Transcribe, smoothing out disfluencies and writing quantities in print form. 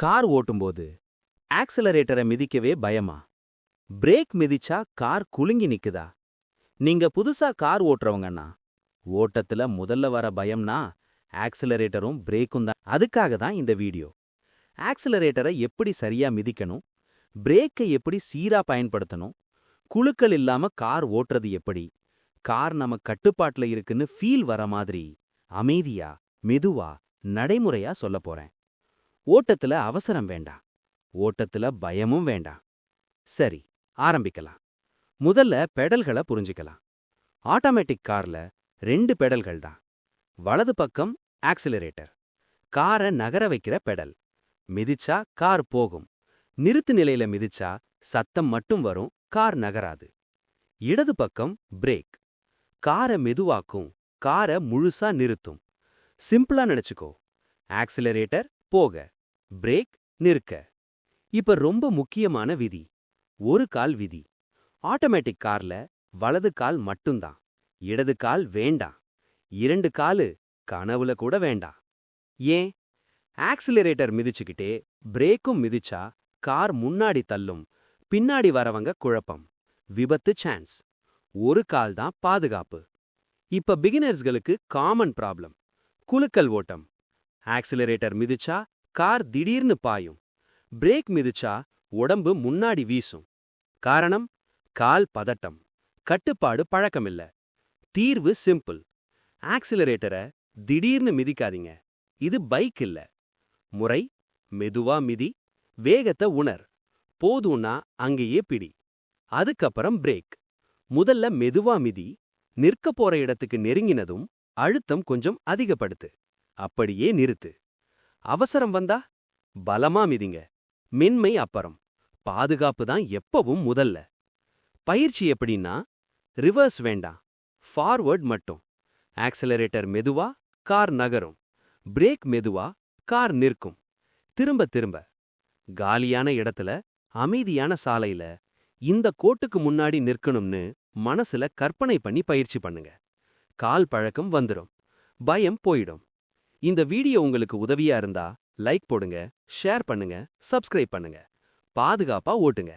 Car ஓட்டும்போது ஆக்சிலரேட்டரை மிதிக்கவே பயமா? Break மிதிச்சா car குலுங்கி நிக்குதா? நீங்க புதுசா கார் ஓட்டுறவங்கன்னா ஓட்டத்துல முதல்ல வர பயம்னா ஆக்சிலரேட்டரும் பிரேக்கும் தான். அதுக்காக தான் இந்த வீடியோ. ஆக்சிலரேட்டரை எப்படி சரியா மிதிக்கணும், பிரேக்கை எப்படி சீரா பயன்படுத்தணும், குலுக்கல் இல்லாம கார் ஓட்டுறது எப்படி, கார் நம்ம கட்டுப்பாட்டுல இருக்குன்னு ஃபீல் வர மாதிரி அமைதியா மெதுவா நடைமுறையா சொல்லப் போறேன். ஓட்டத்துல அவசரம் வேண்டாம், ஓட்டத்துல பயமும் வேண்டாம். சரி, ஆரம்பிக்கலாம். முதல்ல பெடல்களை புரிஞ்சுக்கலாம். ஆட்டோமேட்டிக் கார்ல 2 பெடல்கள் தான். வலது பக்கம் ஆக்சிலரேட்டர், காரை நகர வைக்கிற பெடல். மிதிச்சா கார் போகும், நிறுத்து நிலையில மிதிச்சா சத்தம் மட்டும் வரும், கார் நகராது. இடது பக்கம் பிரேக், காரை மெதுவாக்கும், காரை முழுசா நிறுத்தும். சிம்பிளா நினைச்சுக்கோ, ஆக்சிலரேட்டர் போக, பிரேக் நிற்க. இப்ப ரொம்ப முக்கியமான விதி, ஒரு கால் விதி. ஆட்டோமேட்டிக் கார்ல வலது கால் மட்டும்தான், இடது கால் வேண்டாம். 2 காலு கனவுல கூட வேண்டாம். ஏன்? ஆக்சிலரேட்டர் மிதிச்சுக்கிட்டே பிரேக்கும் மிதிச்சா கார் முன்னாடி தள்ளும், பின்னாடி வரவங்க குழப்பம், விபத்து சான்ஸ். ஒரு கால் தான் பாதுகாப்பு. இப்ப பிகினர்ஸ்களுக்கு காமன் ப்ராப்ளம், குலுக்கல் ஓட்டம். ஆக்சிலரேட்டர் மிதிச்சா கார் திடீர்னு பாயும், பிரேக் மிதிச்சா உடம்பு முன்னாடி வீசும். காரணம்? கால் பதட்டம், கட்டுப்பாடு பழக்கமில்ல. தீர்வு சிம்பிள், ஆக்சிலரேட்டரை திடீர்னு மிதிக்காதீங்க. இது பைக் இல்ல. முறை: மெதுவா மிதி, வேகத்தை உணர், போதும்னா அங்கேயே பிடி. அதுக்கப்புறம் பிரேக். முதல்ல மெதுவா மிதி, நிற்க போற இடத்துக்கு நெருங்கினதும் அழுத்தம் கொஞ்சம் அதிகப்படுத்து, அப்படியே நிறுத்து. அவசரம் வந்தா பலமா மிதிங்க, மென்மை அப்புறம். பாதுகாப்பு தான் எப்பவும் முதல்ல. பயிற்சி எப்படின்னா, ரிவர்ஸ் வேண்டாம், ஃபார்வர்ட் மட்டும். ஆக்சிலரேட்டர் மெதுவா, கார் நகரும். பிரேக் மெதுவா, கார் நிற்கும். திரும்ப திரும்ப. காலியான இடத்துல, அமைதியான சாலையில இந்த கோட்டுக்கு முன்னாடி நிற்கணும்னு மனசுல கற்பனை பண்ணி பயிற்சி பண்ணுங்க. கால் பழக்கம் வந்துடும், பயம் போயிடும். இந்த வீடியோ உங்களுக்கு உதவியா இருந்தா லைக் போடுங்க, ஷேர் பண்ணுங்க, சப்ஸ்கிரைப் பண்ணுங்க. பாதுகாப்பா ஓட்டுங்க.